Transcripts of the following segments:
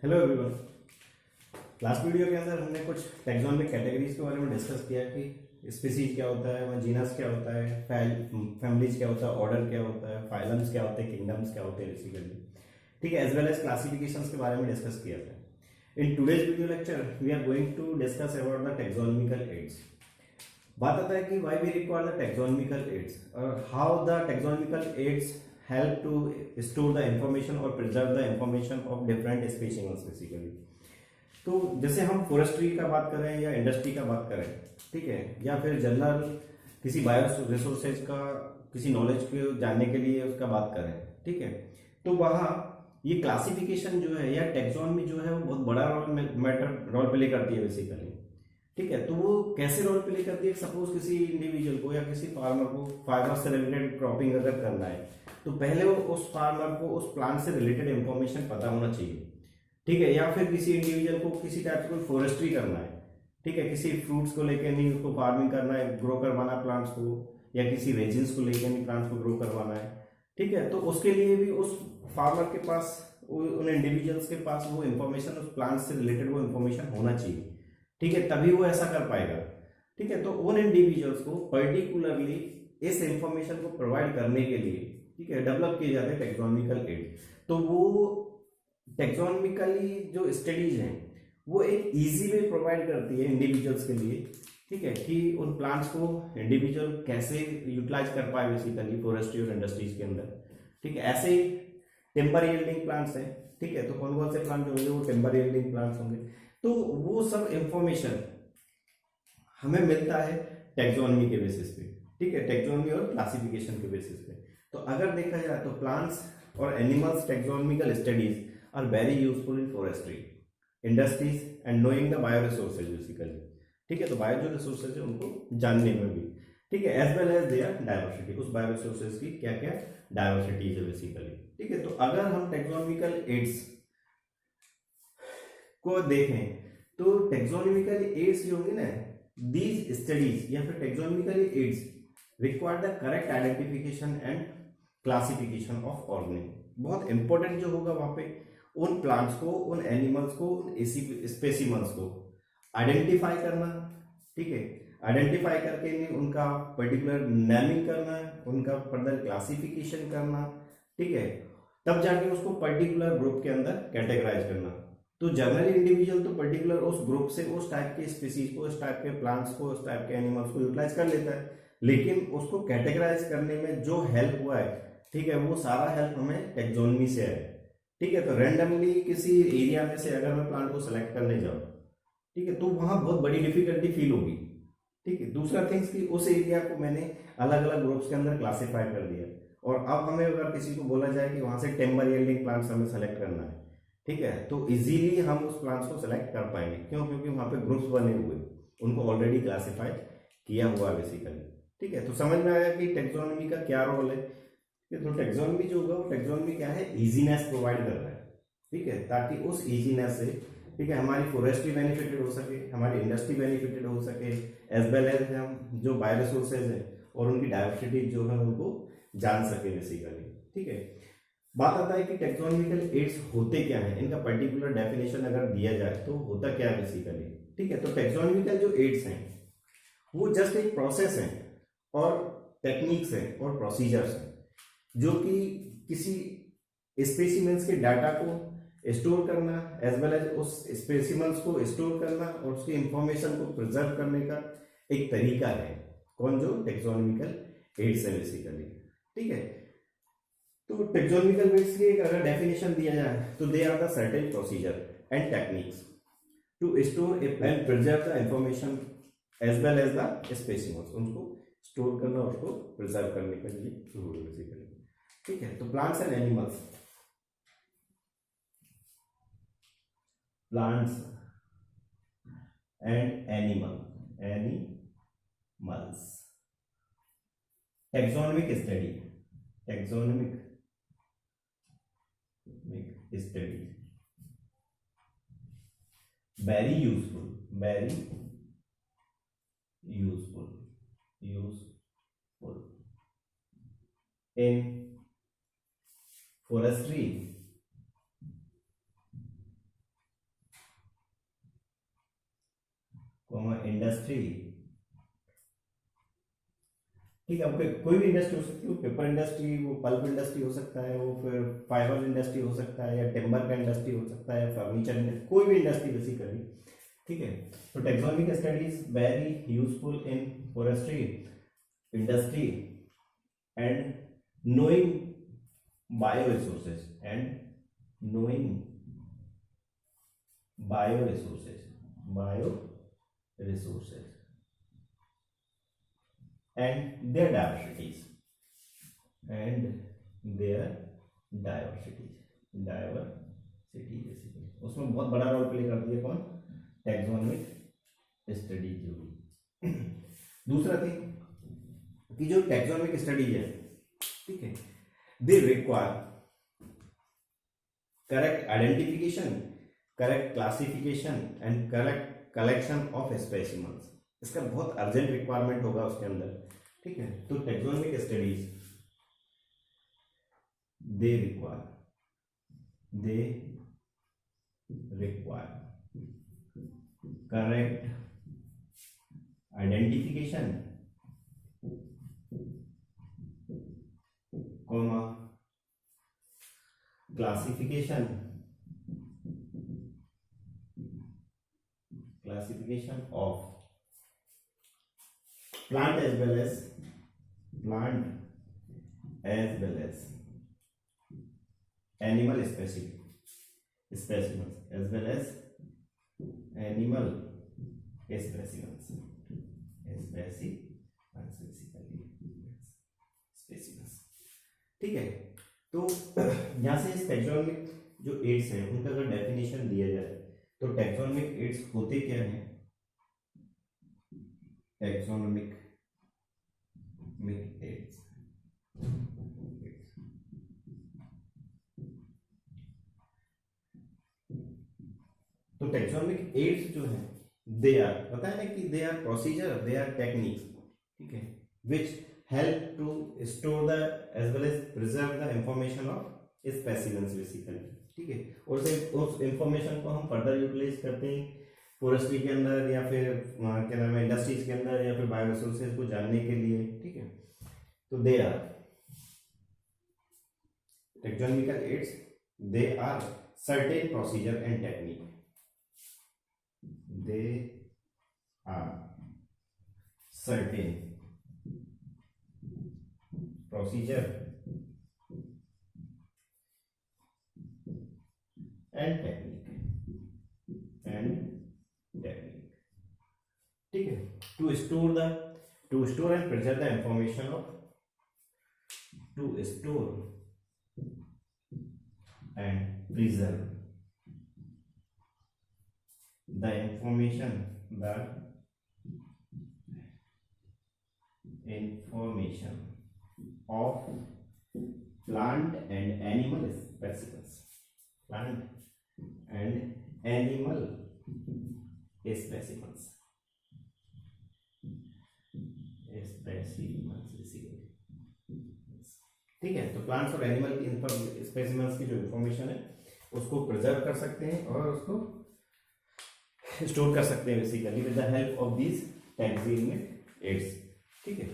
Hello everyone. Last video के अंदर हमने कुछ टैक्सोनॉमिक कैटेगरीज के बारे में डिस्कस किया कि स्पीसीज क्या होता है, जीनस क्या होता है, फैमिलीज क्या होता है, ऑर्डर क्या होता है, फाइलम्स क्या होते हैं, किंगडम्स क्या होते हैं बेसिकली। ठीक है, एज वेल एज क्लासिफिकेशंस के बारे में डिस्कस किया था। In today's video lecture we are going to discuss about the taxonomical aids. बात आता है कि why we require the taxonomical aids और how the taxonomical aids help to store the information or preserve the information of different species basically। तो जैसे हम forestry का बात करें या इंडस्ट्री का बात करें, ठीक है, या फिर जनरल किसी बायो रिसोर्सेज का किसी नॉलेज को जानने के लिए उसका बात करें, ठीक है, तो वहाँ ये क्लासिफिकेशन जो है या टैक्सोनॉमी जो है वो बहुत बड़ा रोल प्ले करती है बेसिकली। ठीक है, तो वो कैसे रोल प्ले करती है? सपोज किसी इंडिविजुअल को या किसी फार्मर को फाइबर से रिलेटेड क्रॉपिंग अगर करना है तो पहले वो उस फार्मर को उस प्लांट से रिलेटेड इंफॉर्मेशन पता होना चाहिए। ठीक है, या फिर किसी इंडिविजुअल को किसी टाइप से कोई फॉरेस्ट्री करना है, ठीक है, किसी फ्रूट्स को लेकर नहीं उसको फार्मिंग करना है, ग्रो करवाना प्लांट्स को, या किसी रेजिन्स को लेकर नहीं प्लांट्स को ग्रो करवाना है, ठीक है, तो उसके लिए भी उस फार्मर के पास उन इंडिविजुअल्स के पास वो इन्फॉर्मेशन उस प्लांट से रिलेटेड वो इन्फॉर्मेशन होना चाहिए। ठीक है, तभी वो ऐसा कर पाएगा। ठीक है, तो उन इंडिविजुअल्स को पर्टिकुलरली इस इंफॉर्मेशन को प्रोवाइड करने के लिए, ठीक है, डेवलप किए जाते हैं टैक्सोनॉमिकल एड। तो वो टैक्सोनॉमिकली जो स्टडीज हैं वो एक इजी वे प्रोवाइड करती है इंडिविजुअल्स के लिए, ठीक है, कि उन प्लांट्स को इंडिविजुअल कैसे यूटिलाइज कर पाए बेसिकली फॉरेस्ट्री और इंडस्ट्रीज के अंदर। ठीक है, ऐसे ही टिम्बर यील्डिंग प्लांट्स हैं, ठीक है, तो कौन कौन से प्लांट होंगे? वो टिम्बर यील्डिंग प्लांट्स होंगे। तो वो सब इंफॉर्मेशन हमें मिलता है टैक्सोनॉमी के बेसिस पे, ठीक है, टैक्सोनॉमी और क्लासिफिकेशन के बेसिस पे। तो अगर देखा जाए तो प्लांट्स और animals taxonomical studies are very useful in forestry industries and knowing the bio resources basically. ठीक है, तो बायो जो रिसोर्सेज है उनको जानने में भी, ठीक है, as well as their diversity, उस बायो रिसोर्सेज की क्या क्या डाइवर्सिटीज है बेसिकली। ठीक है, तो अगर हम टैक्सोनॉमिकल एड्स को देखें तो टैक्सोनॉमिकल एड्स जो होंगे ना, दीज स्टडीज या फिर taxonomical aids require the correct identification and classification of organism. बहुत इंपॉर्टेंट जो होगा वहां पे उन प्लांट्स को, उन एनिमल्स को, उन स्पेसिमन्स को आइडेंटिफाई करना, ठीक है, आइडेंटिफाई करके उनका पर्टिकुलर नेमिंग करना, उनका फर्दर क्लासिफिकेशन करना, ठीक है, तब जाके उसको पर्टिकुलर ग्रुप के अंदर कैटेगराइज करना। तो जनरल इंडिविजुअल तो पर्टिकुलर उस ग्रुप से उस टाइप के स्पीसीज को, उस टाइप के प्लांट्स को, उस टाइप के एनिमल्स को यूटिलाइज कर लेता है, लेकिन उसको कैटेगराइज करने में जो हेल्प हुआ है, ठीक है, वो सारा हेल्प हमें टैक्सोनॉमी से है। ठीक है, तो रैंडमली किसी एरिया में से अगर मैं प्लांट को सेलेक्ट करने जाऊँ, ठीक है, तो वहां बहुत बड़ी डिफिकल्टी फील होगी। ठीक है, दूसरा थिंग्स कि उस एरिया को मैंने अलग अलग ग्रुप्स के अंदर क्लासिफाई कर दिया, और अब हमें अगर किसी को बोला जाए कि वहां से टिम्बर यील्डिंग प्लांट्स हमें सेलेक्ट करना है, ठीक है, तो इजीली हम उस प्लांट्स को सेलेक्ट कर पाएंगे। क्यों? क्योंकि वहां पे ग्रुप्स बने हुए, उनको ऑलरेडी क्लासिफाई किया हुआ है बेसिकली। ठीक है, तो समझ में आया कि टैक्सोनॉमी का क्या रोल है। तो टैक्सोनॉमी जो होगा वो टैक्सोनॉमी क्या है? इजीनेस प्रोवाइड कर रहा है, ठीक है, ताकि उस इजीनेस से, ठीक है, हमारी फॉरेस्ट्री बेनिफिटेड हो सके, हमारी इंडस्ट्री बेनिफिटेड हो सके, एज वेल एज हम जो बायो रिसोर्सेज है और उनकी डाइवर्सिटी जो है उनको जान सके बेसिकली। ठीक है, बात आता है कि टैक्सोनॉमिकल एड्स होते क्या हैं, इनका पर्टिकुलर डेफिनेशन अगर दिया जाए तो होता क्या है बेसिकली। ठीक है, तो टैक्सोनॉमिकल जो एड्स हैं वो जस्ट एक प्रोसेस है और टेक्निक्स है और प्रोसीजर्स हैं जो कि किसी स्पेसिमेंस के डाटा को स्टोर करना, एज वेल एज उस स्पेसिमेंस को स्टोर करना और उसकी इंफॉर्मेशन को प्रिजर्व करने का एक तरीका है। कौन? जो टैक्सोनॉमिकल एड्स है बेसिकली। ठीक है, तो टैक्सोनॉमिकल एड्स की अगर डेफिनेशन दिया जाए तो they are the certain procedure and techniques to store and preserve the information as well as the specimens, उनको स्टोर करना, उसको प्रिजर्व करने के लिए जरूरी है बेसिकली। ठीक है, तो plants and animals, plants and animals taxonomic study, taxonomic study very useful, very useful in forestry comma industry, ठीक है। कोई भी इंडस्ट्री हो सकती है, वो पेपर इंडस्ट्री, वो पल्प इंडस्ट्री हो सकता है, वो फिर फाइबर इंडस्ट्री हो सकता है, या टिम्बर का इंडस्ट्री हो सकता है, फर्नीचर इंडस्ट्री, कोई भी इंडस्ट्री बेसिकली, ठीक है। तो taxonomic studies very useful in forestry industry and knowing bioresources and knowing bioresources and their diversities basically उसमें बहुत बड़ा रोल प्ले करती है कौन, टैक्सोनॉमिक स्टडीज जो हुई। दूसरा थिंग कि जो टैक्सोनॉमिक स्टडीज है, ठीक है, they require correct identification, correct classification and correct collection of specimens. इसका बहुत अर्जेंट रिक्वायरमेंट होगा उसके अंदर, ठीक है। तो taxonomic studies they require correct identification, comma classification of plant as well as animal specimens as well as animal specimens ठीक है। तो यहाँ से इस टैक्सोनॉमिक जो एड्स हैं उनका अगर डेफिनेशन दिया जाए तो टैक्सोनॉमिक एड्स होते क्या हैं? टैक्सोनॉमिक एड्स तो टैक्सोनॉमिक एड्स जो है दे आर, पता है ना कि they are procedure, they are techniques, ठीक है, विच help to store the as well as preserve the information of specimens basically, ठीक है। और उस इंफॉर्मेशन को हम फर्दर यूटिलाइज करते हैं फॉरेस्ट्री के अंदर या फिर क्या नाम है इंडस्ट्रीज के अंदर या फिर बायो रिसोर्सेज को जानने के लिए, ठीक है। तो they are taxonomical aids, they are certain procedure and technique, they are certain procedure and technique, ठीक है, to store and preserve the information of, to store and preserve the information of plant and animal specimens, ठीक है। तो plants और animal specimens की जो information है उसको प्रिजर्व कर सकते हैं और उसको स्टोर कर सकते हैं basically with the help of these taxonomic aids, ठीक है।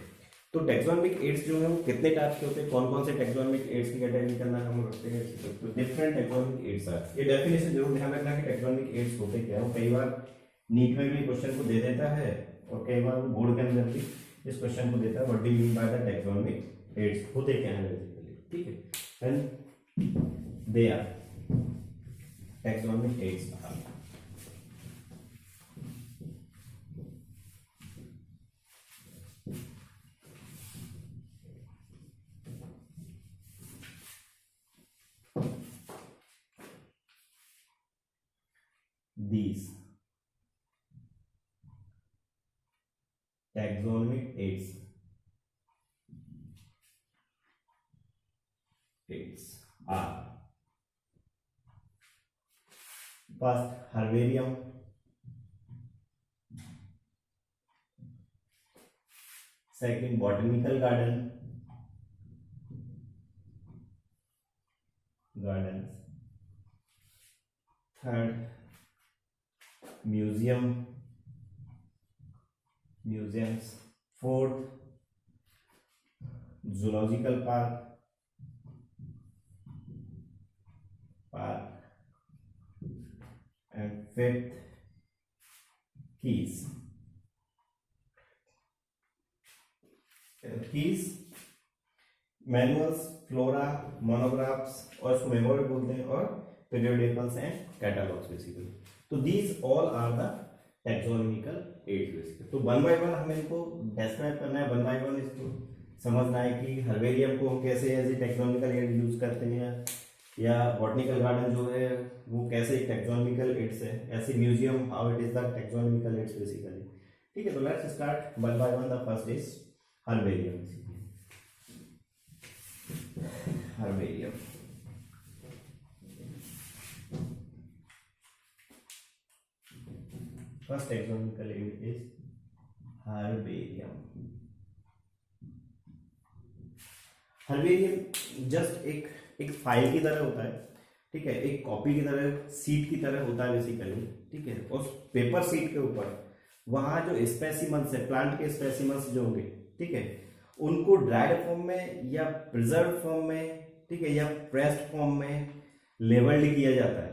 तो टैक्सोनॉमिक एड्स जो है वो कितने टाइप के होते हैं, कौन कौन से टैक्सोनॉमिक एड्स की कैटेगरी करना हम रखते हैं, तो डिफरेंट टैक्सोनॉमिक एड्स आर। ये डेफिनेशन जरूर ध्यान रखना कि टैक्सोनॉमिक एड्स होते क्या है। कई बार नीट में भी क्वेश्चन को दे देता है और कई बार बोर्ड के अंदर भी इस क्वेश्चन को देता है, what do you mean by the taxonomic aids, होते क्या है बेसिकली, ठीक है। And they are taxonomic aids these taxonomic aids are first herbarium, second botanical gardens, third museum, museums, fourth zoological park and fifth keys. Keys manuals, flora, monographs और इसको memory बोलते हैं, और पीरियोडिकल्स एंड कैटलॉग्स बेसिकली। तो these all are the taxonomical aids basically. तो one by one हमें इनको describe करना है, वन बाय वन इसको समझना है कि हर्बेरियम को हम कैसे as a taxonomical aid use करते हैं, या बॉटनिकल गार्डन जो है वो कैसे एक टैक्सोनॉमिकल एड्स है, ऐसे museum how it is the taxonomical aids basically. ठीक है, तो let's start one by one. The first is herbarium. Herbarium first taxonomical aid is herbarium. Herbarium just एक फाइल की तरह होता है, ठीक है, एक कॉपी की तरह, सीट की तरह होता है बेसिकली। ठीक है, उस पेपर सीट के ऊपर वहां जो स्पेसिमन्स है, प्लांट के स्पेसिमन्स जो होंगे, ठीक है, उनको ड्राइड फॉर्म में या प्रिजर्व फॉर्म में, ठीक है, या प्रेस्ड फॉर्म में लेबल्ड किया जाता है।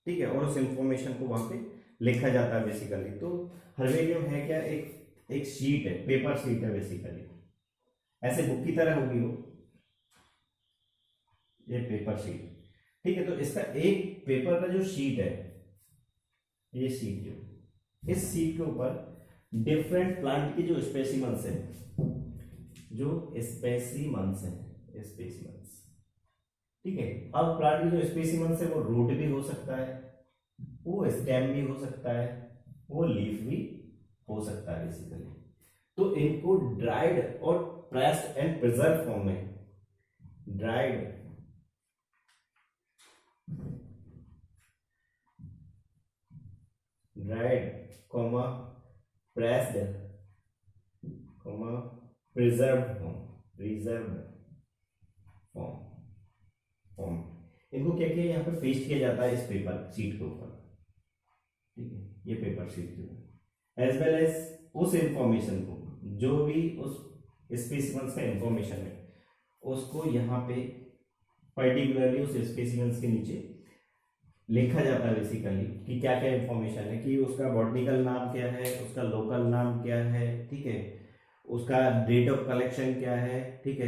ठीक है, और उस इंफॉर्मेशन को वहां पे लिखा जाता है बेसिकली। तो हर्बेरियम है क्या, एक शीट है, पेपर शीट है बेसिकली, ऐसे बुक की तरह होगी वो, ये पेपर शीट। ठीक है, तो इसका एक पेपर का जो शीट है, ये शीट जो, इस शीट के ऊपर डिफरेंट प्लांट की जो स्पेसिमन्स है, जो स्पेसिमन्स है, स्पेसिमन्स, ठीक है। अब प्लांट की जो स्पेसिमन्स है वो रूट भी हो सकता है, वो स्टेम भी हो सकता है, वो लीफ भी हो सकता है बेसिकली। तो इनको ड्राइड और प्रेस्ड एंड प्रिजर्व फॉर्म में, dried comma pressed comma preserved form, इनको क्या किया, यहाँ पे पेस्ट किया जाता है इस पेपर शीट के ऊपर। ठीक है, ये पेपर शीट जो है, एज वेल एज उस इंफॉर्मेशन को, जो भी उस स्पेसिमेंस का इंफॉर्मेशन है, उसको यहाँ पे पर्टिकुलरली उस स्पेसिमेंस के नीचे लिखा जाता है बेसिकली, कि क्या क्या इंफॉर्मेशन है, कि उसका बॉटनिकल नाम क्या है, उसका लोकल नाम क्या है, ठीक है, उसका डेट ऑफ कलेक्शन क्या है, ठीक है,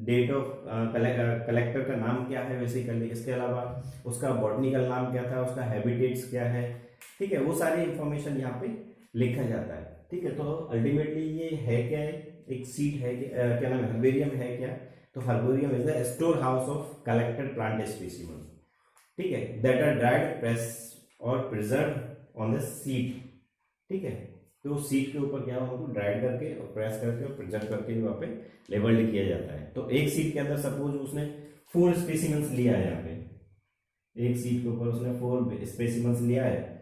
डेट ऑफ कलेक्टर का नाम क्या है बेसिकली, इसके अलावा उसका बॉटनिकल नाम क्या था, उसका हैबिटेट्स क्या है, ठीक है, वो सारी इंफॉर्मेशन यहाँ पे लिखा जाता है। ठीक है, तो अल्टीमेटली ये है क्या है, एक सीट है, क्या नाम है, हर्बेरियम है क्या, तो herbarium is the store house of collected plant specimens, ठीक है, दैट आर ड्राइड, प्रेस और प्रिजर्व ऑन द सीट। ठीक है, तो सीट के ऊपर क्या उनको ड्राइड करके और प्रेस करके और प्रिजर्व करके वहां पे लेबल्ड किया जाता है। तो एक सीट के अंदर सपोज उसने 4 स्पेसिमेंस लिया है, यहाँ पे एक सीट के ऊपर उसने 4 स्पेसिमेंस लिया है,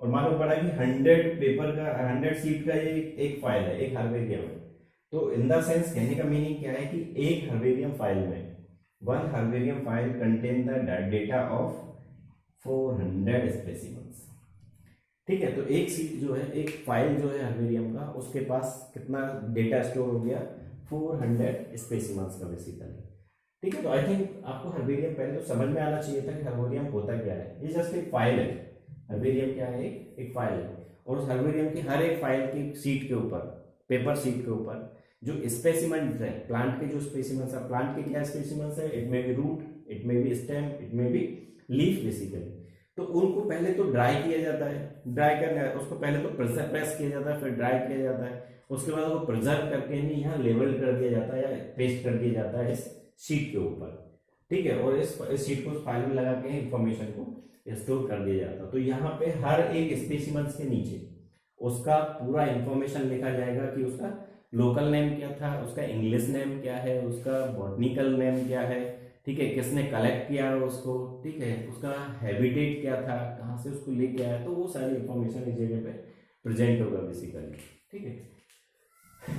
और मालूम पड़ा कि 100 पेपर का, 100 सीट का ये एक फाइल है, एक हर्बेरियम है। तो इन द सेंस कहने का मीनिंग क्या है, कि एक हर्बेरियम फाइल में, one herbarium file contain the data of 400 specimens. ठीक है, तो एक सीट जो है, एक फाइल जो है हर्बेरियम का, उसके पास कितना डेटा स्टोर हो गया, 400 स्पेसिमेंस का बेसिकली। ठीक है, तो आई थिंक आपको हर्बेरियम पहले तो समझ में आना चाहिए था कि हर्बेरियम होता क्या है। ये जस्ट एक फाइल है, हर्बेरियम क्या है, एक फाइल है, और उस हर्बेरियम की हर एक फाइल की सीट के ऊपर, पेपर सीट के ऊपर जो स्पेसिमेंस है, प्लांट के जो स्पेसिमेंस है, प्लांट के क्या स्पेसिमेंस है, it may be root, it may be stem, it may be leaf basically. तो उनको पहले तो ड्राई किया जाता है, ड्राई करना है उसको, पहले तो प्रेस किया जाता है, फिर ड्राई किया जाता है, उसके बाद वो प्रिजर्व करके नहीं यहाँ लेबल कर दिया जाता है या पेस्ट कर दिया जाता है इस शीट के ऊपर। ठीक है, और इस शीट को फाइल में लगा के इंफॉर्मेशन को स्टोर कर दिया जाता है। तो यहाँ पे हर एक स्पेसिमेंस के नीचे उसका पूरा इंफॉर्मेशन लिखा जाएगा, कि उसका लोकल नेम क्या था, उसका इंग्लिश नेम क्या है, उसका बॉटनिकल नेम क्या है, ठीक है, किसने कलेक्ट किया है उसको, ठीक है, उसका हैबिटेट क्या था, कहाँ से उसको लेके आया, तो वो सारी इंफॉर्मेशन इस जगह पे प्रेजेंट होगा बेसिकली। ठीक है,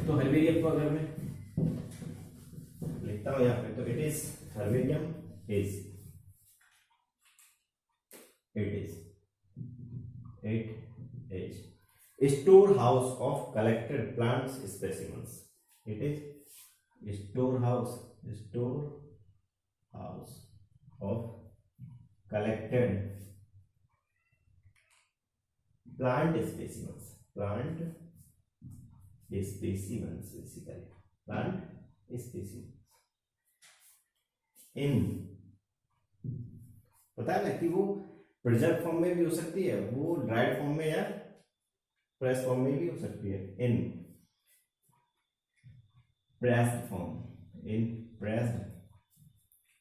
तो हर्बेरियम को अगर मैं लिखता हूँ यहाँ पे, तो it is herbarium it is storehouse of collected plants specimens. It is storehouse of collected plant specimens basically plant specimens in, पता है ना कि वो प्रिजर्व फॉर्म में भी हो सकती है, वो ड्राइड फॉर्म में या प्रेस फॉर्म में भी हो सकती है, in pressed form, in pressed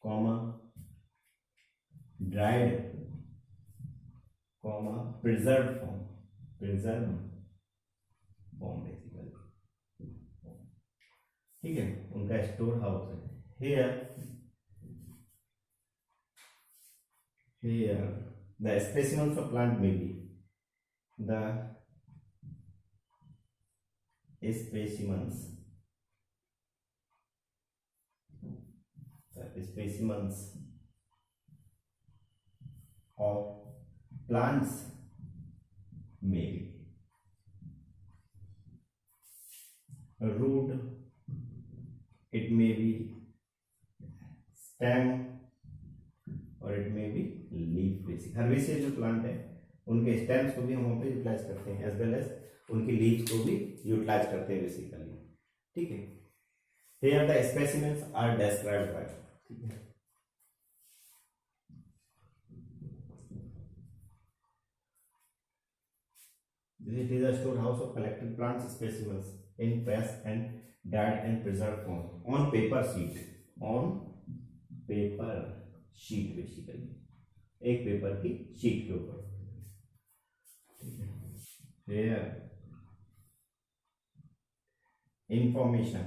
comma dried comma preserve form basically, ठीक है, उनका स्टोर हाउस है। Here the specimens of plant may be the specimens of plants may be root, it may be stem और it में भी leaf basic. Herbaceous जो plant है उनके स्टेम्स को भी हम वहाँ पे यूटिलाइज करते हैं एज वेल एज उनकी लीव्स को भी यूटिलाइज करते हैं बेसिकली, ठीक है। Here the specimens are described by, ठीक है। It is a storehouse of collected plant specimens in pressed and dried and preserved form on paper sheet basically, एक पेपर की शीट के ऊपर, ठीक है। Here information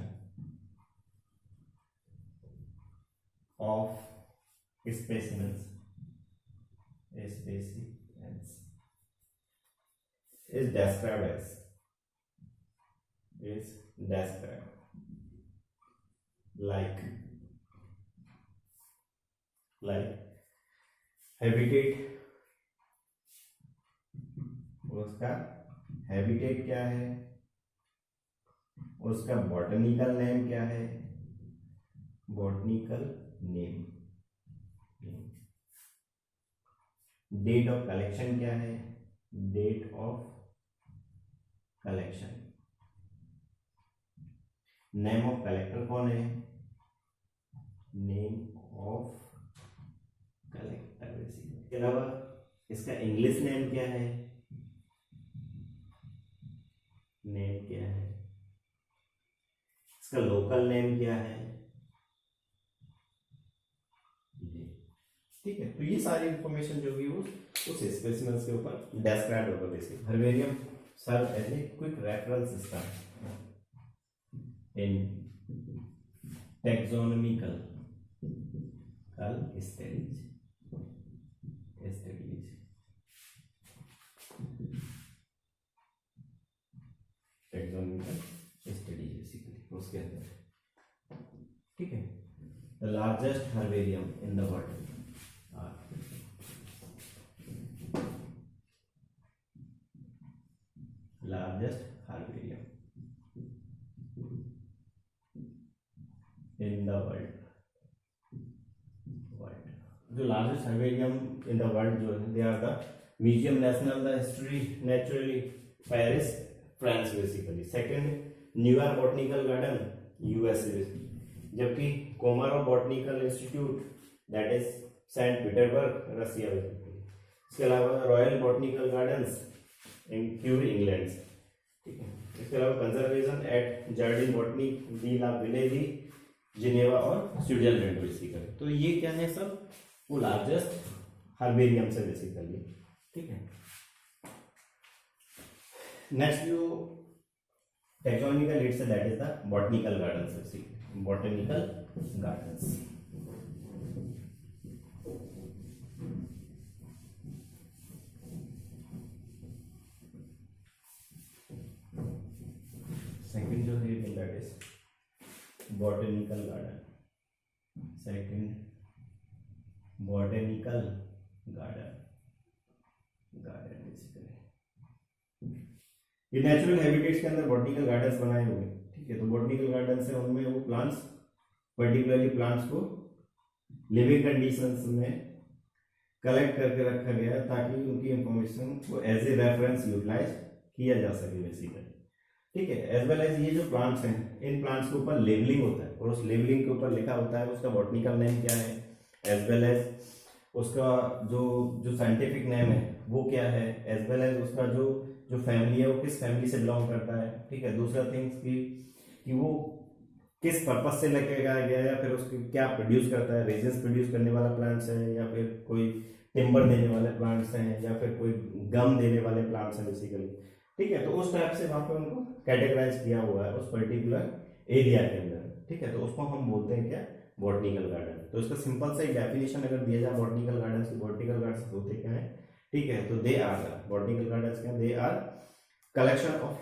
of specimens is described like habitat, उसका habitat क्या है, उसका बॉटनिकल नेम क्या है, botanical name, date of collection क्या है, date of collection, name of collector कौन है, नेम ऑफ कलेक्टर बेसिकली। इसके अलावा इसका इंग्लिश नेम क्या है, इसका लोकल नेम क्या है, ठीक है। तो ये सारी इंफॉर्मेशन जो भी उस स्पेसिमेंस के ऊपर डिस्क्राइब होगा basically. Herbarium serve as a quick reference system in taxonomical studies basically उसके अंदर, ठीक है। The largest herbarium in the world जो largest herbarium in the world जो है, they are the museum national the history naturally Paris France basically, second New York botanical garden USA, जबकि Komarov botanical institute that is Saint Petersburg Russia basically. इसके अलावा royal botanical gardens in Kew England, ठीक है। इसके अलावा conservation eight जर्डिन botany D ला विलेजी Geneva और Switzerland basically. तो ये क्या है सब, वो लार्जेस्ट हर्बेरियम से बेसिकली, ठीक है। नेक्स्ट जो टैक्सोनॉमिकल लीड्स है that is the botanical gardens basically, botanical gardens. Second जो है that is botanical garden, second botanical garden basically. ये नेचुरल हैबिटेट्स के अंदर बॉटनिकल गार्डन्स बनाए हुए हैं, ठीक है। तो बॉटनिकल गार्डन्स है उनमें वो प्लांट्स, पर्टिकुलरली प्लांट्स को लिविंग कंडीशंस में कलेक्ट करके रखा गया है ताकि उनकी इंफॉर्मेशन को एज ए रेफरेंस यूटिलाइज किया जा सके बेसिकली, ठीक है। एज वेल एज ये जो प्लांट्स हैं, इन प्लांट्स के ऊपर लेबलिंग होता है और उस लेबलिंग के ऊपर लिखा होता है उसका बॉटनिकल नेम क्या है, एज वेल एज उसका जो जो साइंटिफिक नेम है वो क्या है, एज वेल एज उसका जो जो फैमिली है वो किस फैमिली से बिलोंग करता है, ठीक है। दूसरा थिंग्स कि वो किस पर्पज से लेके गया है या फिर उसकी क्या प्रोड्यूस करता है, रेजिन्स प्रोड्यूस करने वाला प्लांट्स है या फिर कोई टिम्बर देने वाले प्लांट्स हैं या फिर कोई गम देने वाले प्लांट्स हैं बेसिकली, ठीक है। तो उस टाइप से वहां पे उनको कैटेगराइज किया हुआ है उस पर्टिकुलर एरिया के अंदर, ठीक है। तो उसको हम बोलते हैं क्या, बॉटनिकल गार्डन। तो इसका सिंपल सा एक डेफिनेशन अगर दिया जाए बॉटनिकल गार्डन की, बॉटनिकल गार्डन होते क्या है, ठीक है। तो दे आर, बॉटनिकल गार्डन क्या, they are collection of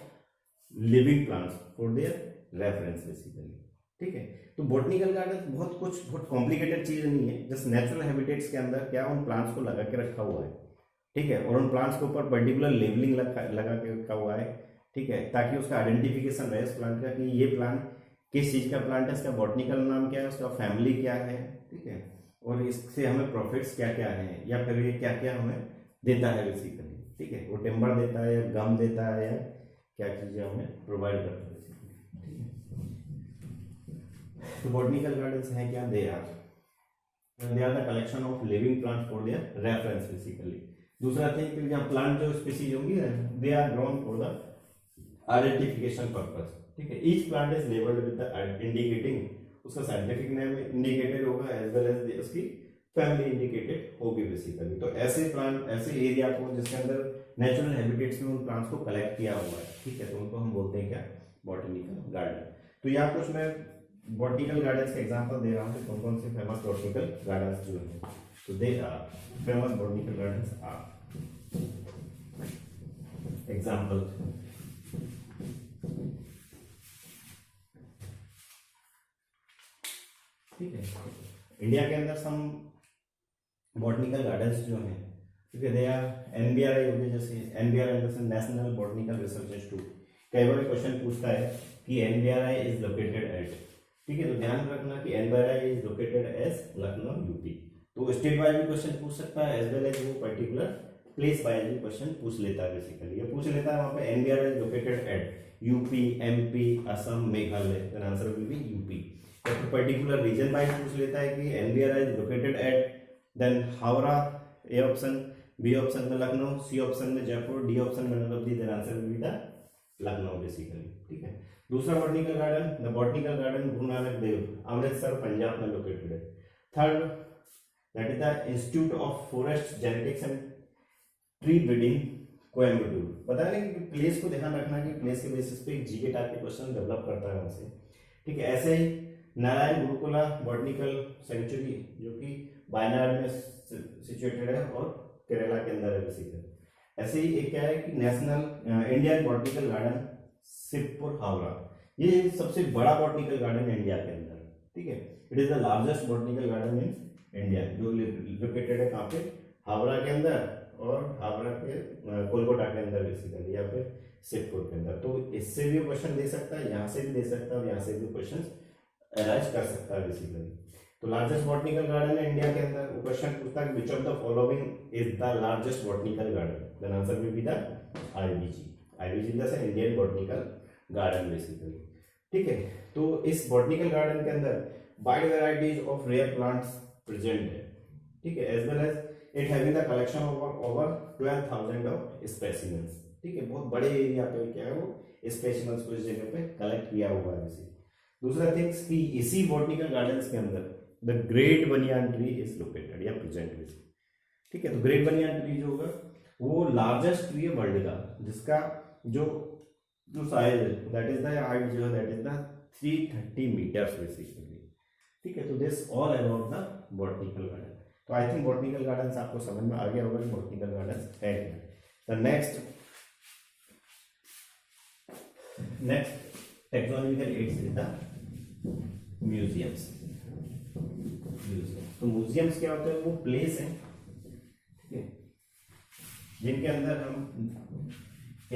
living plants for their reference basically, ठीक है। तो बॉटनिकल गार्डन बहुत कॉम्प्लिकेटेड चीज नहीं है, जस्ट नेचुरल हैबिटेट्स के अंदर क्या उन प्लांट्स को लगा के रखा हुआ है, ठीक है। और उन प्लांट्स के ऊपर पर्टिकुलर लेबलिंग लगा के रखा हुआ है, ठीक है, ताकि उसका आइडेंटिफिकेशन रहे इस प्लांट का कि ये प्लांट किस चीज का प्लांट है, इसका बॉटनिकल नाम क्या है, उसका फैमिली क्या है, ठीक है। और इससे हमें प्रॉफिट्स क्या क्या है या फिर ये क्या क्या हमें देता है बेसिकली, ठीक है। वो टिम्बर देता है या गम देता है या क्या चीजें हमें प्रोवाइड करता है बेसिकली, ठीक है। तो बॉटनिकल गार्डन्स हैं क्या, they are the collection of living plant for their reference basically. दूसरा थिंग कि जहाँ प्लांट जो स्पीसीज होंगी they are grown for the identification purpose, ठीक है। Each plant is labelled with the indicating उसका साइंटिफिक नेम इंडिकेटेड होगा as well as उसकी फैमिली इंडिकेटेड होगी बेसिकली। तो ऐसे प्लांट, ऐसे एरिया को जिसके अंदर नेचुरल हैबिटेट्स में उन प्लांट्स को कलेक्ट किया हुआ है, ठीक है, तो उनको हम बोलते हैं क्या, बॉटनिकल गार्डन। तो यहाँ कुछ मैं बॉटनिकल गार्डन्स के एग्जांपल दे रहा हूँ कि कौन कौन से फेमस बॉटनिकल गार्डन्स जो हैं। तो they are famous botanical gardens are example, ठीक है। इंडिया के अंदर सम बॉटनिकल गार्डन्स जो हैं, ठीक है, दे आर एनबीआरआई हो गए, जैसे NBRI national botanical research institute. कई बार क्वेश्चन पूछता है कि एनबीआरआई इज लोकेटेड एट, ठीक है। तो ध्यान रखना कि NBRI is located as Lucknow UP. तो स्टेट वाइज भी क्वेश्चन पूछ सकता है एज वेल एज वो पर्टिकुलर प्लेस वाइज भी क्वेश्चन पूछ लेता है बेसिकली। ये पूछ लेता है वहां पे NBRI is located at UP, MP, Assam, Meghalaya, then answer will be UP. या फिर पर्टिकुलर रीजन वाइज पूछ लेता है कि NBRI is located at then Howrah, A option, B option में लखनऊ, सी ऑप्शन में जयपुर, डी ऑप्शन में none of the, then answer will be the Lucknow basically, ठीक है। दूसरा botanical garden, the botanical garden Guru Nanak Dev, Amritsar, Punjab में लोकेटेड है। Third that is the institute of forest genetics and tree breeding, Coimbatore. बता रहे कि प्लेस को ध्यान रखना कि प्लेस के बेसिस पे जीके टाइप के क्वेश्चन डेवलप करता है वहां से, ठीक है। ऐसे ही नारायण गुरुकुला बॉटनिकल सेंचुरी जो कि वायनाड में सिचुएटेड है और केरला के अंदर है बेसिकली। ऐसे ही एक क्या है कि national Indian botanical garden Shivpur Howrah, ये सबसे बड़ा बॉटनिकल गार्डन इंडिया के अंदर, ठीक है। It is the largest botanical garden in India, जो लोकेटेड है कहाँ पे, हावड़ा के अंदर और हावड़ा के कोलकाता के अंदर बेसिकली, या फिर शिवपुर के अंदर। तो इससे भी क्वेश्चन दे सकता है, यहाँ से भी दे सकता है और यहाँ से भी क्वेश्चन अराइज कर सकता है बेसिकली। तो लार्जेस्ट बॉटनिकल गार्डन है इंडिया के अंदर, वो क्वेश्चन पूछता है which of the following is the largest botanical garden, then answer will be the IBG. IBG जैसे इंडियन बॉटनिकल गार्डन बेसिकली, ठीक है। तो इस बॉटनिकल गार्डन के अंदर wide varieties of rare plants present है, ठीक है, as well as it having the collection of over 12,000 of specimens, ठीक है। बहुत बड़े एरिया पे क्या है वो स्पेसिमेंस को इस जगह पे कलेक्ट किया हुआ है बेसिकली। दूसरा थिंग्स कि इसी बॉटनिकल गार्डन्स के अंदर the great banyan tree is located या प्रेजेंट, ठीक है। तो ग्रेट बनियान ट्री जो होगा वो लार्जेस्ट ट्री है वर्ल्ड का, जिसका जो जो साइज है दैट इज द हाइट जो है that is the 330 metres basically, ठीक है। तो this all about the botanical garden. तो आई थिंक बॉटनिकल गार्डन्स आपको समझ में आ गया होगा कि बॉटनिकल गार्डन्स है क्या। The next taxonomical aids is the museums. तो म्यूजियम्स क्या होते हैं, वो प्लेस है, ठीक है, जिनके अंदर हम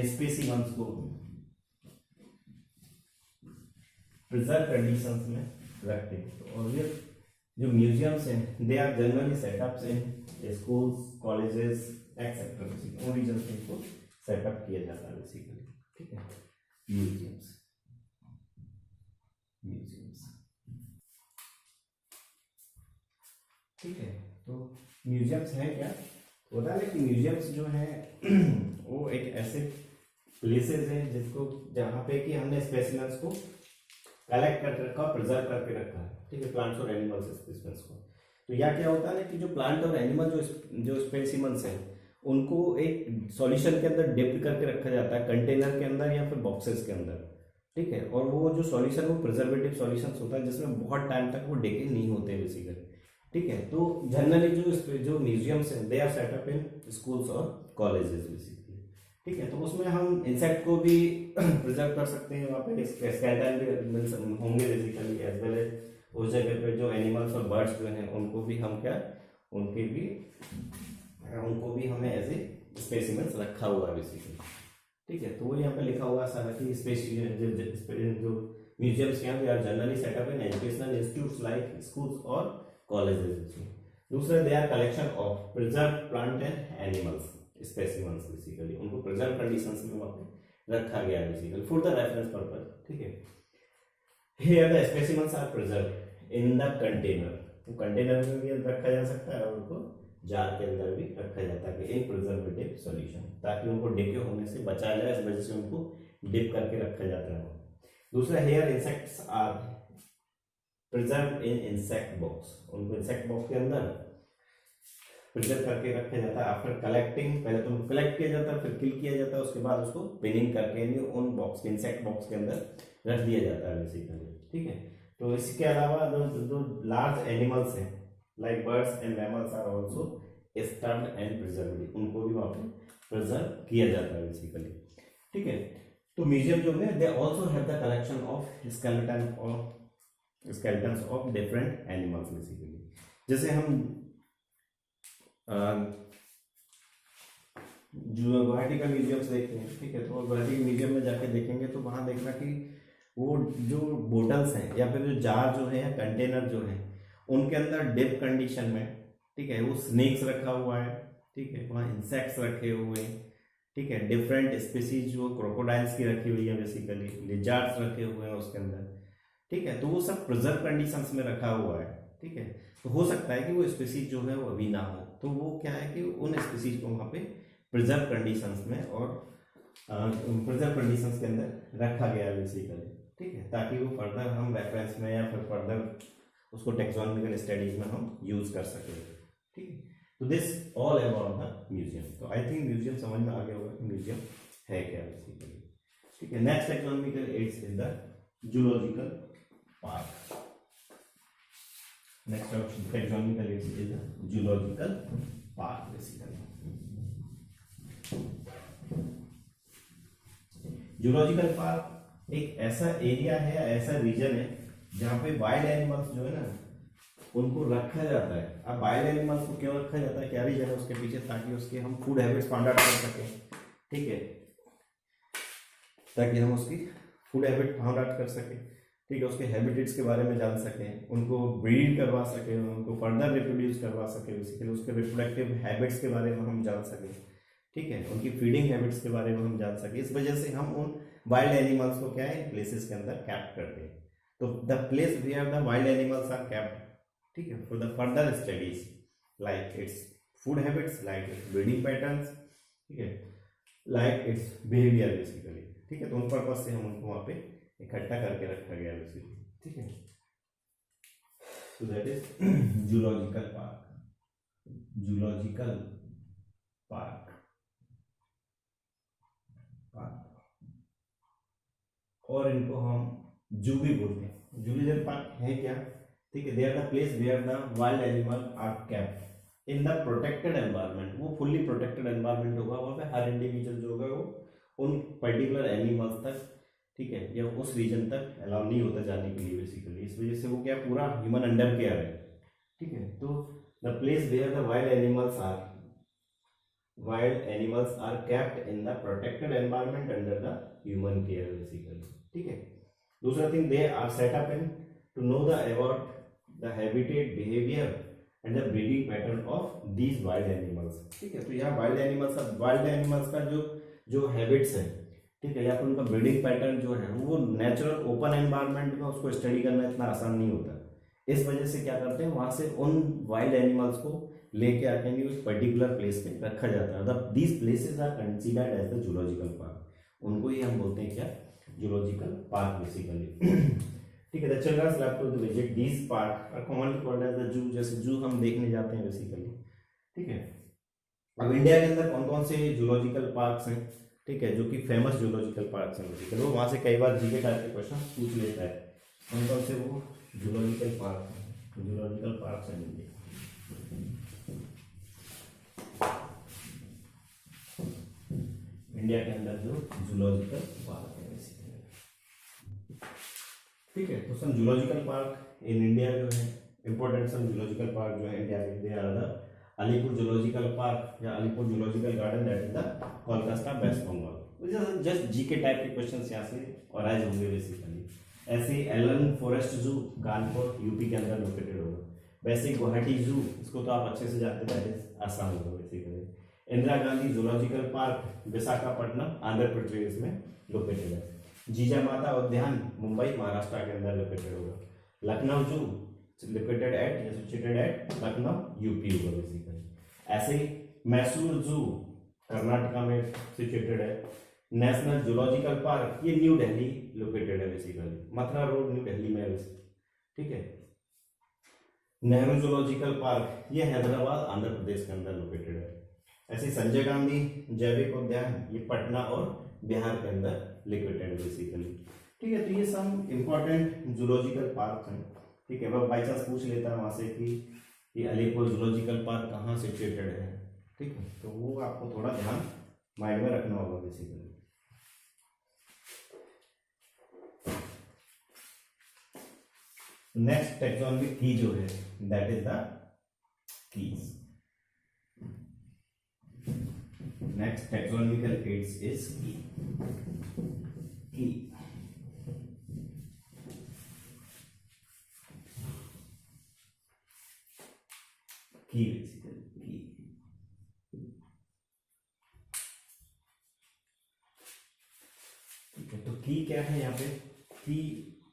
स्पेसिमेंस को प्रिजर्व कंडीशंस में रखते हैं। और ये जो म्यूजियम्स हैं they are generally setups in schools, colleges etcetera, उन रीजन से इनको सेटअप किया जाता है बेसिकली। ठीक है, म्यूजियम्स ठीक है। तो म्यूजियम्स हैं क्या, होता है कि म्यूजियम्स जो है वो एक ऐसे प्लेसेस हैं जिसको जहाँ पे कि हमने स्पेसिमेंस को कलेक्ट करके रखा, प्रिजर्व करके रखा है। ठीक है, प्लांट्स और एनिमल्स स्पेसिमेंस को। तो या क्या होता है ना कि जो प्लांट और एनिमल जो स्पेसिमेंस हैं उनको एक सॉल्यूशन के अंदर डिप करके रखा जाता है, कंटेनर के अंदर या फिर बॉक्सेस के अंदर। ठीक है, और वो जो सॉल्यूशन वो प्रिजर्वेटिव सॉल्यूशन होता है जिसमें बहुत टाइम तक वो डिके नहीं होते बेसिकली। ठीक है, तो जनरली जो म्यूजियम्स हैं they are setup in schools और कॉलेजेस बेसिकली। ठीक है, तो उसमें हम इंसेक्ट को भी प्रिजर्व कर सकते हैं, वहाँ पे स्केलेटन भी होंगे बेसिकली, एज वेल एज उस जगह पे जो एनिमल्स और बर्ड्स जो हैं उनको भी हम क्या उनको भी हमें एज ए स्पेसिमेंस रखा हुआ है बेसिकली। ठीक है, तो वो यहाँ पे लिखा हुआ है कि जो म्यूजियम्स यहाँ they are generally setup in educational institutes like schools और कॉलेजेस। दूसरा they are collection of preserve plant and animals specimens basically, उनको प्रिजर्व कंडीशंस में वहाँ पे रखा गया है basically for the reference purpose. ठीक है, here the specimens are preserve in the container, तो कंटेनर में भी रखा जा सकता है और उनको जार के अंदर भी रखा जाता है इन प्रिजर्वेटिव सॉल्यूशन, ताकि उनको डिके होने से बचाया जाए, इस वजह से उनको डिप करके रखा जाता है। दूसरा, here insects are preserve in insect box, उनको इंसेक्ट बॉक्स के अंदर प्रिजर्व करके रखा जाता है। आफ्टर कलेक्टिंग, पहले तो उनको कलेक्ट किया जाता है, फिर किल किया जाता है, उसके बाद उसको पिनिंग करके उन बॉक्स इंसेक्ट बॉक्स के अंदर रख दिया जाता है बेसिकली। ठीक है, तो इसके अलावा जो लार्ज एनिमल्स हैं like birds and mammals are also stuffed and preserved, उनको भी वहाँ पे प्रिजर्व किया जाता है बेसिकली। ठीक है, तो म्यूजियम जो है they also have the collection of skeletons of different animals basically. जैसे हम जो गुवाहाटी का म्यूजियम देखते हैं, ठीक है, तो गुवाहाटी के म्यूजियम में जाके देखेंगे तो वहाँ देखना कि वो जो बोटल्स हैं या फिर जो जार जो है या कंटेनर जो है उनके अंदर डिप कंडीशन में, ठीक है, वो स्नेक्स रखा हुआ है। ठीक है, वहाँ इंसेक्ट्स रखे हुए हैं। ठीक है, डिफरेंट स्पीसीज जो क्रोकोडाइल्स की रखी हुई है बेसिकली, लिजार्ड्स रखे हुए हैं उसके अंदर। ठीक है, तो वो सब प्रिजर्व कंडीशंस में रखा हुआ है। ठीक है, तो हो सकता है कि वो स्पीसीज जो है वो अभी ना हो, तो वो क्या है कि उन स्पीसीज को वहाँ पे प्रिजर्व कंडीशंस में और प्रिजर्व कंडीशंस के अंदर रखा गया है बेसिकली। ठीक है, ताकि वो फर्दर हम रेफरेंस में या फिर फर्दर उसको टेक्सोनॉमिकल स्टडीज में हम यूज कर सकें। ठीक है, तो this all about the museum. तो आई थिंक म्यूजियम समझ में आ गया होगा कि म्यूजियम है क्या बेसिकली। ठीक है, next taxonomical aids is the zoological park. Next taxonomical aids is the zoological park basically. Zoological park एक ऐसा एरिया है, ऐसा रीजन है जहाँ पे वाइल्ड एनिमल्स जो है ना उनको रखा जाता है। अब वाइल्ड एनिमल्स को क्यों रखा जाता है, क्या रीजन है उसके पीछे, ताकि उसके हम फूड हैबिट्स फाइंड आउट कर सकें। ठीक है, ताकि हम उसकी फूड हैबिट फाइंड आउट कर सकें। ठीक है, उसके हैबिटेट्स के बारे में जान सकें, उनको ब्रीड करवा सकें, उनको फर्दर रिप्रोड्यूस करवा सकें बेसिकली, उसके रिप्रोडक्टिव हैबिट्स के बारे में हम जान सकें। ठीक है, उनकी फीडिंग हैबिट्स के बारे में हम जान सकें। इस वजह से हम उन वाइल्ड एनिमल्स को क्या है प्लेसेस के अंदर कैप्ट करते हैं। तो the place where the wild animals are kept, ठीक है, for the further studies like its food habits, like its breeding patterns, ठीक है, लाइक इट्स बिहेवियर बेसिकली। ठीक है, तो उन पर्पज से हम उनको वहाँ पे इकट्ठा करके रखा गया बेसिकली। ठीक है, so that is zoological park. Zoological park और इनको हम जू भी बोलते हैं। जूलॉजिकल पार्क है क्या, ठीक है, they are the place where the wild animal are kept in the protected environment. वो फुल्ली प्रोटेक्टेड एनवायरनमेंट होगा, वहाँ पे हर इंडिविजुअल जो होगा वो उन पर्टिकुलर एनिमल्स तक, ठीक है, या उस रीजन तक अलाउ नहीं होता जाने के लिए बेसिकली। इस वजह से वो क्या पूरा ह्यूमन अंडर केयर है। ठीक है, तो the place where the wild animals are wild animals are kept in the protected environment under the human care basically. ठीक है. दूसरा thing, they are set up in to know the about the habitat, behavior and the breeding pattern of these wild animals. ठीक है. तो यहाँ wild animals का जो habits है, ठीक है, या फिर उनका ब्रीडिंग पैटर्न जो है वो नेचुरल ओपन एनवायरनमेंट में उसको स्टडी करना इतना आसान नहीं होता. इस वजह से क्या करते हैं, वहां से उन वाइल्ड एनिमल्स को लेके आके उस पर्टिकुलर प्लेस पे रखा जाता है. These places are considered as the zoological park. उनको ही हम बोलते हैं क्या, जूलॉजिकल पार्क बेसिकली. ठीक है. The childrens love to visit these park are commonly called as the zoo. जैसे जू हम देखने जाते हैं बेसिकली. ठीक है. अब इंडिया के अंदर कौन कौन से जूलॉजिकल पार्क्स हैं, ठीक है, जो कि फेमस जूलॉजिकल पार्क्स हैं बेसिकली, वो वहां से कई बार जीके टाइप के क्वेश्चन पूछ लेता है. कौन कौन से वो जूलॉजिकल पार्क हैं, जूलॉजिकल पार्क्स हैं इंडिया. इंडिया के अंदर जो जूलॉजिकल पार्क है बेसिकली. ठीक है. तो सम जूलॉजिकल पार्क इन इंडिया जो है, इंपॉर्टेंट सम जूलॉजिकल पार्क जो है इंडिया के, they are the Alipur zoological park या Alipur zoological garden, that is the Kolkata, West Bengal. Just GK type के क्वेश्चंस यहाँ से अराइज होंगे बेसिकली. ऐसे एलन फॉरेस्ट जू कानपुर यूपी के अंदर लोकेटेड होगा. वैसे गुवाहाटी जू, इसको तो आप अच्छे से जानते हैं, दैट इज आसाम होगा basically. Indira Gandhi zoological park Visakhapatnam Andhra Pradesh में लोकेटेड है. जीजा माता उद्यान मुंबई महाराष्ट्र के अंदर लोकेटेड होगा. लखनऊ जू लोकेटेड एट या सिचुएटेड एट लखनऊ यूपी होगा बेसिकली. ऐसे ही मैसूर जू कर्नाटका में सिचुएटेड है. नेशनल जूलॉजिकल पार्क ये न्यू दिल्ली लोकेटेड है basically. Mathura road new Delhi में है. ठीक है. नेहरू जूलॉजिकल पार्क ये हैदराबाद आंध्र प्रदेश के अंदर लोकेटेड है. ऐसे संजय गांधी जैविक उद्यान ये पटना और बिहार के अंदर लोकेटेड है बेसिकली. ठीक है. तो ये सब इंपॉर्टेंट जूलॉजिकल पार्क हैं. ठीक है. वह बाई चांस पूछ लेता है वहां से कि अलीपुर जूलॉजिकल पार्क कहाँ सिचुएटेड है. ठीक है. तो वो आपको थोड़ा ध्यान माइंड में रखना होगा बेसिकली. नेक्स्ट टैक्सोनॉमिक की जो है, that is the keys. Next taxonomical aids is की. बेसिकली ठीक है. तो की क्या है यहाँ पे, की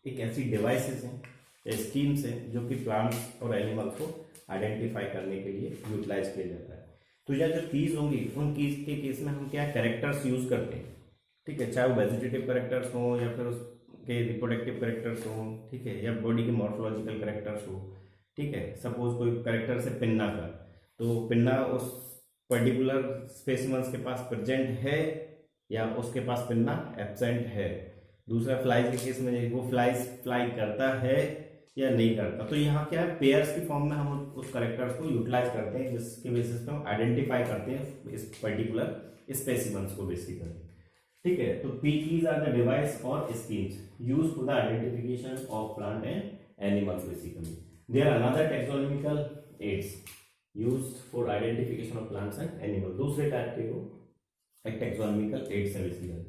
एक ऐसी डिवाइसेस हैं, स्कीम्स हैं जो कि प्लांट्स और एनिमल्स को आइडेंटिफाई करने के लिए यूटिलाइज किया जाता है. तो यह जो कीज होंगी, उन कीज के केस में हम क्या कैरेक्टर्स यूज करते हैं. ठीक है. चाहे वो वेजिटेटिव कैरेक्टर्स हो या फिर उसके रिप्रोडक्टिव कैरेक्टर्स हो, ठीक है, या बॉडी के मॉर्फोलॉजिकल कैरेक्टर्स हो. ठीक है. सपोज कोई कैरेक्टर से पिन्ना का, तो पिन्ना उस पर्टिकुलर स्पेसिमेंस के पास प्रेजेंट है या उसके पास पिन्ना एब्सेंट है. दूसरा फ्लाइज के केस में वो फ्लाई करता है या नहीं करता. तो यहाँ क्या है, पेयर्स की फॉर्म में हम उस कैरेक्टर्स को यूटिलाइज करते हैं, जिसके बेसिस पे हम आइडेंटिफाई करते हैं इस पर्टिकुलर स्पेसिमेंस को बेसिकली. ठीक है. तो P keys are the device और schemes used for the identification of plant and animals basically. There are another taxonomical aids used for identification of plants and animals. दूसरे type के वो एक taxonomical aids है basically.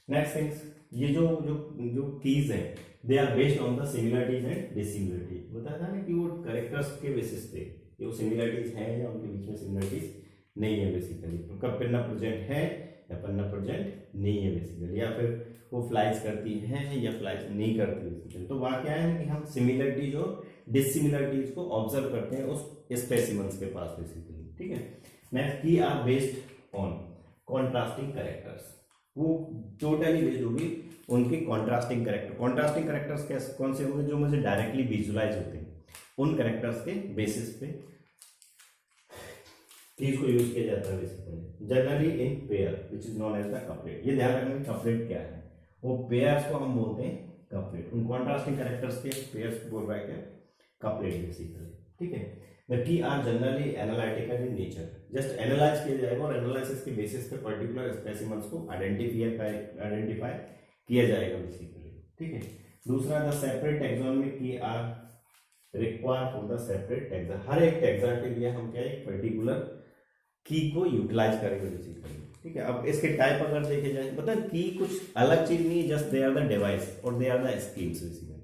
Next things, ये जो keys है, they are based on the similarities and dissimilarities. बताया था ना कि वो कैरेक्टर्स के बेसिस पे ये वो सिमिलरिटीज हैं या उनके बीच में सिमिलरिटीज नहीं है बेसिकली. उनका पिन्ना प्रेजेंट है या पन्ना प्रेजेंट नहीं है बेसिकली, या फिर वो फ्लाइज करती हैं या फ्लाइज नहीं करती बेसिकली. तो वहाँ क्या है कि हम सिमिलरिटीज और डिसिमिलरिटीज को ऑब्जर्व करते हैं उस स्पेसिमेंस के पास बेसिकली. ठीक है. Next, key are based on contrasting characters. वो टोटली बेस्ड होगी उनके कॉन्ट्रास्टिंग कैरेक्टर. कॉन्ट्रास्टिंग कैरेक्टर्स कौन से होंगे, जो मुझे डायरेक्टली विजुलाइज होते हैं. उन कैरेक्टर्स के बेसिस पे कीज को यूज किया जाता है basically. Generally in pair which is known as the couplet. ये ध्यान रखना कपलेट क्या है, वो पेयर्स को हम बोलते हैं कपलेट. उन कॉन्ट्रास्टिंग कैरेक्टर्स के पेयर्स को बोल रहा है क्या, कपलेट बेसिकली. ठीक है. The key are generally analytical in nature. Just analyse किया जाएगा और एनालिसिस के बेसिस पे पर्टिकुलर स्पेसिमेंस को आइडेंटिफाई किया जाएगा बेसिकली. ठीक है. दूसरा, the separate taxonomic key are required for the separate taxa. हर एक टैक्सा के लिए हम क्या एक पर्टिकुलर की को यूटिलाइज करेंगे बेसिकली। ठीक है, अब इसके टाइप अगर देखे जाए, पता है की कुछ अलग चीज नहीं है, just they are the device और they are the schemes basically,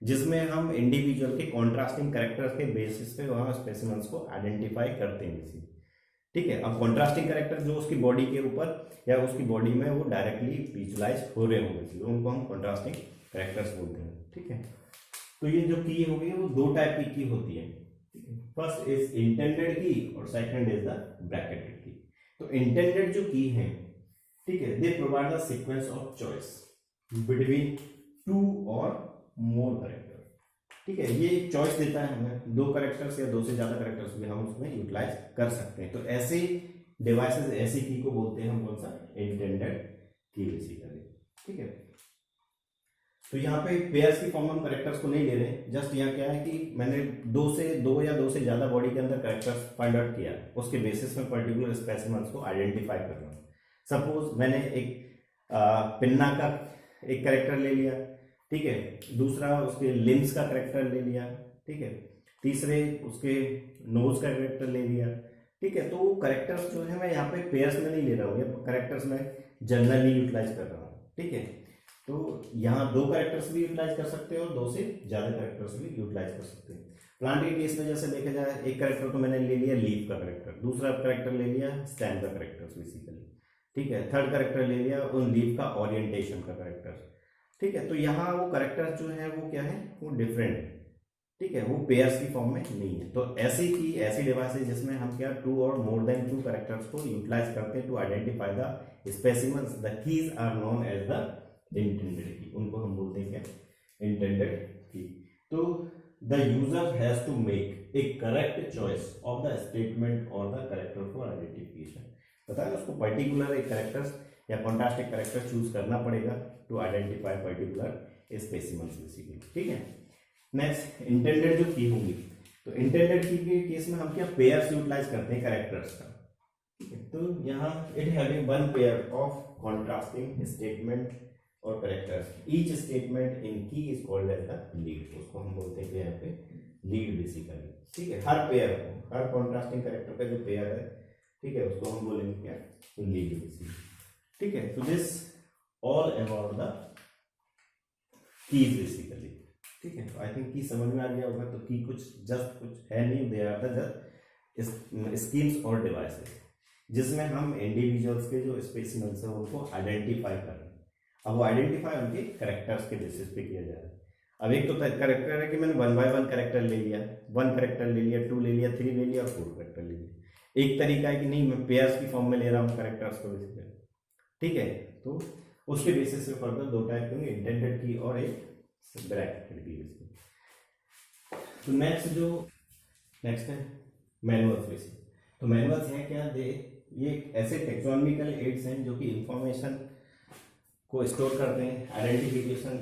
जिसमें हम इंडिविजुअल के कॉन्ट्रास्टिंग कैरेक्टर्स के बेसिस पे वहां स्पेसिमेंस को आइडेंटिफाई करते हैं बेसिकली। ठीक है, अब कॉन्ट्रास्टिंग कैरेक्टर जो उसकी बॉडी के ऊपर या उसकी बॉडी में वो डायरेक्टली विजुलाइज हो रहे होंगे, बेसिकली उनको हम कॉन्ट्रास्टिंग कैरेक्टर्स बोलते हैं। ठीक है, तो ये जो की हो गई वो दो टाइप की होती है। फर्स्ट इज इंटेंडेड की और सेकंड इज द ब्रैकेटेड की। तो इंटेंडेड जो की है, ठीक है, they provide the sequence of choice between two और मोर कैरेक्टर। ठीक है, ये चॉइस देता है हमें, दो कैरेक्टर्स या दो से ज्यादा कैरेक्टर्स भी हम उसमें यूटिलाइज कर सकते हैं। तो ऐसे डिवाइसेस ऐसी की को बोलते हैं हम कौन सा, इंटेंडेड की बेसिकली। ठीक है, तो यहाँ पे पेयर्स की फॉर्म हम कैरेक्टर्स को नहीं ले रहे हैं, जस्ट यहाँ क्या है कि मैंने दो या दो से ज्यादा बॉडी के अंदर कैरेक्टर्स फाइंड आउट किया, उसके बेसिस में पर्टिकुलर स्पेसिमेंस को आइडेंटिफाई कर रहा हूँ। सपोज मैंने एक पिन्ना का एक कैरेक्टर ले लिया, ठीक है, दूसरा उसके लिम्स का कैरेक्टर ले लिया, ठीक है, तीसरे उसके नोज का कैरेक्टर ले लिया। ठीक है, तो वो कैरेक्टर्स जो है मैं यहाँ पे पेयर्स में नहीं ले रहा हूँ, ये कैरेक्टर्स में जनरली यूटिलाइज कर रहा हूँ। ठीक है, तो यहाँ दो कैरेक्टर्स भी यूटिलाइज कर सकते हैं और दो से ज्यादा कैरेक्टर्स भी यूटिलाइज कर सकते हैं। प्लांट के केस में जैसे देखा जाए, एक कैरेक्टर तो मैंने ले लिया लीफ का कैरेक्टर, दूसरा कैरेक्टर ले लिया स्टैम का कैरेक्टर बेसिकली। ठीक है, थर्ड कैरेक्टर ले लिया उन लीफ का ओरिएंटेशन का कैरेक्टर। ठीक है, तो यहाँ वो कैरेक्टर जो है वो क्या है, वो डिफरेंट है। ठीक है, वो पेयर्स की फॉर्म में नहीं है। तो ऐसी डिवाइस है जिसमें हम क्या टू और मोर देन टू कैरेक्टर्स को यूटिलाइज करते हैं to identify the specimens. The keys are known as the intended key, उनको हम बोलते हैं क्या, इंटेंडेड की। तो the user has to make a correct choice of the statement और द कैरेक्टर फॉर आइडेंटिफिकेशन। पता है उसको पर्टिकुलर एक कैरेक्टर्स या कॉन्ट्रास्टिंग कैरेक्टर चूज करना पड़ेगा to identify particular specimens basically. ठीक है, नेक्स्ट इंटेंडेड जो की होगी, तो इंटेंडेड की के केस में हम क्या पेयर्स यूटिलाइज करते हैं कैरेक्टर्स का। ठीक है, तो यहाँ it having one pair of contrasting statement और characters, each statement in key is called as the lead. उसको हम बोलते हैं कि यहाँ पे लीड बेसिकली। ठीक है, हर पेयर को, हर कॉन्ट्रास्टिंग कैरेक्टर का जो पेयर है, ठीक है, उसको हम बोलेंगे क्या, लीड बेसिकली। ठीक है, तो this all about the keys basically. ठीक है, तो आई थिंक की समझ में आ गया होगा। तो की कुछ है नहीं, they are the just schemes और डिवाइसेस जिसमें हम इंडिविजुअल्स के जो स्पेसिमेंस है उनको आइडेंटिफाई कर रहे हैं। अब वो आइडेंटिफाई उनके कैरेक्टर्स के बेसिस पे किया जा रहा है। अब एक तो कैरेक्टर है कि मैंने 1 बाय 1 कैरेक्टर ले लिया, 1 कैरेक्टर ले लिया, 2 ले लिया, 3 ले लिया और 4 कैरेक्टर ले लिया। एक तरीका है कि नहीं, मैं पेयर्स की फॉर्म में ले रहा हूँ कैरेक्टर्स को बेसिकली। ठीक है, तो उसके बेसिस पे फर्दर दो टाइप होंगे, इंटेंडेड की और एक ब्रैकेटेड की बेसिस। तो नेक्स्ट है मैनुअल्स बेसिस। तो मैनुअल्स हैं क्या, ये ऐसे टेक्सोनॉमिकल एड्स हैं जो कि इंफॉर्मेशन को स्टोर करते हैं, आइडेंटिफिकेशन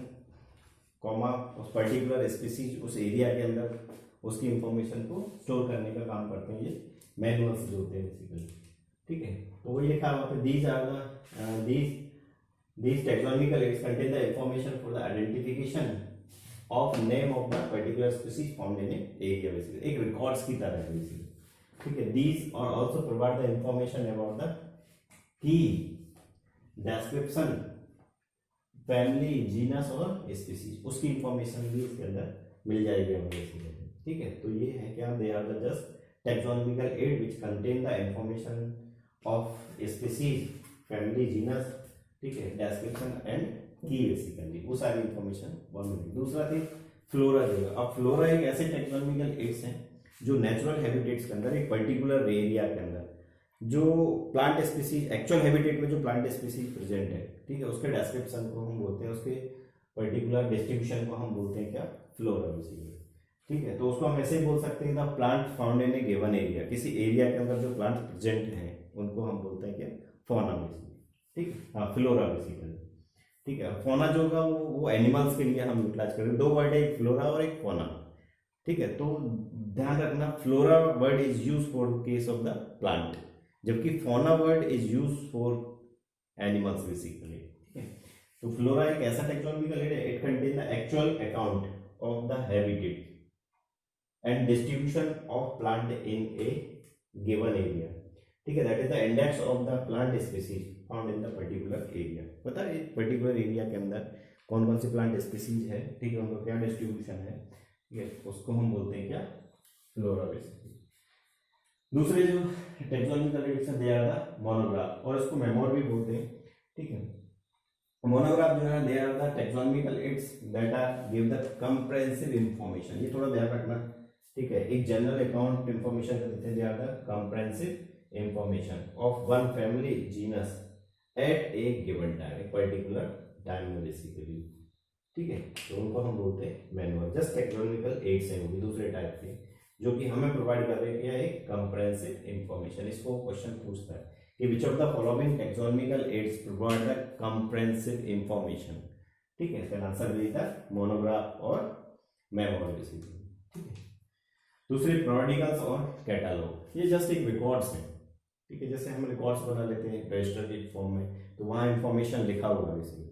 कॉमा उस पर्टिकुलर स्पीसीज उस एरिया के अंदर उसकी इंफॉर्मेशन को स्टोर करने का काम करते हैं, ये मैनुअल्स जो होते हैं बेसिकली। ठीक है, तो वही लिखा हुआ है, these are the these taxonomical aids contain the information for the identification of name of the particular species found in an area basically, एक records की तरह है basically. ठीक है, these are also provide the information about the key, description, family, genus और species, उसकी information भी इसके अंदर मिल जाएगी हमें। ठीक है, तो ये है क्या, they are the just taxonomical aid which contain the information of species, family, genus, ठीक है, डिस्क्रिप्शन एंड की बेसिकली, वो सारी इंफॉर्मेशन वन मिलेगी। दूसरा थी फ्लोरा जो है। अब फ्लोरा एक ऐसे टेक्नोलॉजिकल एड्स हैं जो नेचुरल हैबिटेट्स के अंदर एक पर्टिकुलर एरिया के अंदर जो प्लांट स्पीसीज, एक्चुअल हैबिटेट में जो प्लांट स्पीसीज प्रेजेंट है, ठीक है, उसके डिस्क्रिप्शन को हम बोलते हैं, उसके पर्टिकुलर डिस्ट्रीब्यूशन को हम बोलते हैं क्या, फ्लोरा बेसिकली। ठीक है, तो उसको हम ऐसे ही बोल सकते हैं the plant found in a given area, किसी एरिया के अंदर जो प्लांट प्रेजेंट हैं उनको हम बोलते हैं क्या, फौना बेसिकली। ठीक है, हाँ, फ्लोरा बेसिकली। ठीक है, फौना जो होगा वो एनिमल्स के लिए हम यूटिलाइज करेंगे। दो वर्ड है, एक फ्लोरा और एक फौना। ठीक है, तो ध्यान रखना, flora word is use for case of the plant, जबकि fauna word is use for animals basically. ठीक है, तो फ्लोरा एक ऐसा टेक्नोलॉजिकल एड है, it contain the actual account of the habitat and distribution of plant in a given area. ठीक है, that is the index of the plant species found in the particular area. पता है particular area के अंदर कौन कौन सी plant species है, ठीक है, उनका क्या डिस्ट्रीब्यूशन है, ठीक है, उसको हम बोलते हैं क्या, फ्लोरा बेसिकली। दूसरे जो taxonomical aids they are the monograph, और इसको मेमोर भी बोलते हैं, ठीक है। मोनोग्राफ जो है they are the taxonomical aids that are give the comprehensive information, ये थोड़ा ध्यान रखना, ठीक है, एक जनरल अकाउंट इंफॉर्मेशन देते हैं, they are the comprehensive information of one family genus at a given time, एक पर्टिकुलर टाइम में बेसिकली, ठीक है, तो उनको हम बोलते हैं मैनुअल। जस्ट टेक्सोनॉमिकल एड्स हैं वो भी दूसरे टाइप के, जो कि हमें प्रोवाइड कर रहे हैं एक कंप्रेहेंसिव इंफॉर्मेशन। इसको क्वेश्चन पूछता है कि विच of the following taxonomical aids provide the comprehensive information, ठीक है, इसका आंसर भी था मोनोग्राफ और मेमोर बेसिकली, ठीक है। दूसरे प्रोडिकल्स और कैटालॉग, ये जस्ट एक रिकॉर्ड्स हैं, ठीक है, जैसे हम रिकॉर्ड्स बना लेते हैं रजिस्टर के फॉर्म में, तो वहाँ इंफॉर्मेशन लिखा हुआ बेसिकली,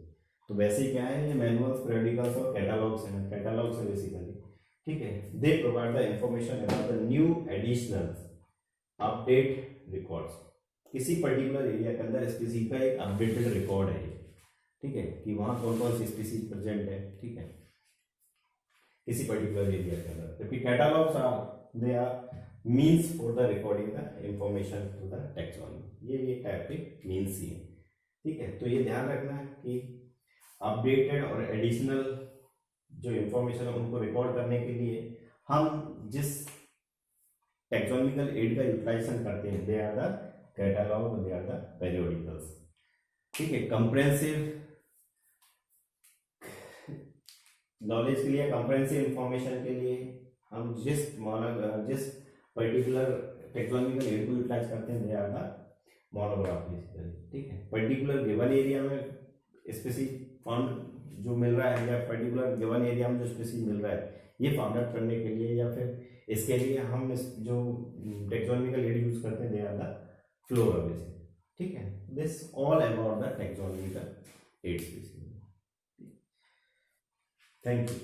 तो वैसे ही क्या है, ये मैनुअल्स, प्रेडिकल्स और कैटालॉग्स हैं, कैटालॉग्स है बेसिकली, ठीक है। They provide the information about the new additional update records, किसी पर्टिकुलर एरिया के अंदर स्पीसीज का एक अपडेटेड रिकॉर्ड है, ठीक है, कि वहाँ कौन कौन सी स्पीसीज प्रेजेंट है, ठीक है, किसी पर्टिकुलर एरिया के अंदर। जबकि catalogs are they are means for the recording the information to the taxonomy, ये भी एक टाइप के मीन्स ही है, ठीक है। तो ये ध्यान रखना है कि अपडेटेड और एडिशनल जो इंफॉर्मेशन है उनको रिकॉर्ड करने के लिए हम जिस टेक्सोनॉमिकल एड का यूटिलाइजेशन करते हैं, they are the catalog, they are the periodicals, ठीक है। कंप्रेहेंसिव नॉलेज के लिए, कंप्रेहेंसिव इंफॉर्मेशन के लिए हम जिस पर्टिकुलर टेक्सोनॉमिकल एड को यूटिलाइज करते हैं, they are the monograph basically, ठीक है। पर्टिकुलर गिवन एरिया में स्पीसीज फाउंड जो मिल रहा है, या पर्टिकुलर गिवन एरिया में जो स्पीसीज मिल रहा है, ये फाउंड आउट करने के लिए या फिर इसके लिए हम इस जो टेक्सोनॉमिकल एड यूज करते हैं, they are the flora basically, ठीक है। This all about the taxonomical aids basically. Thank you.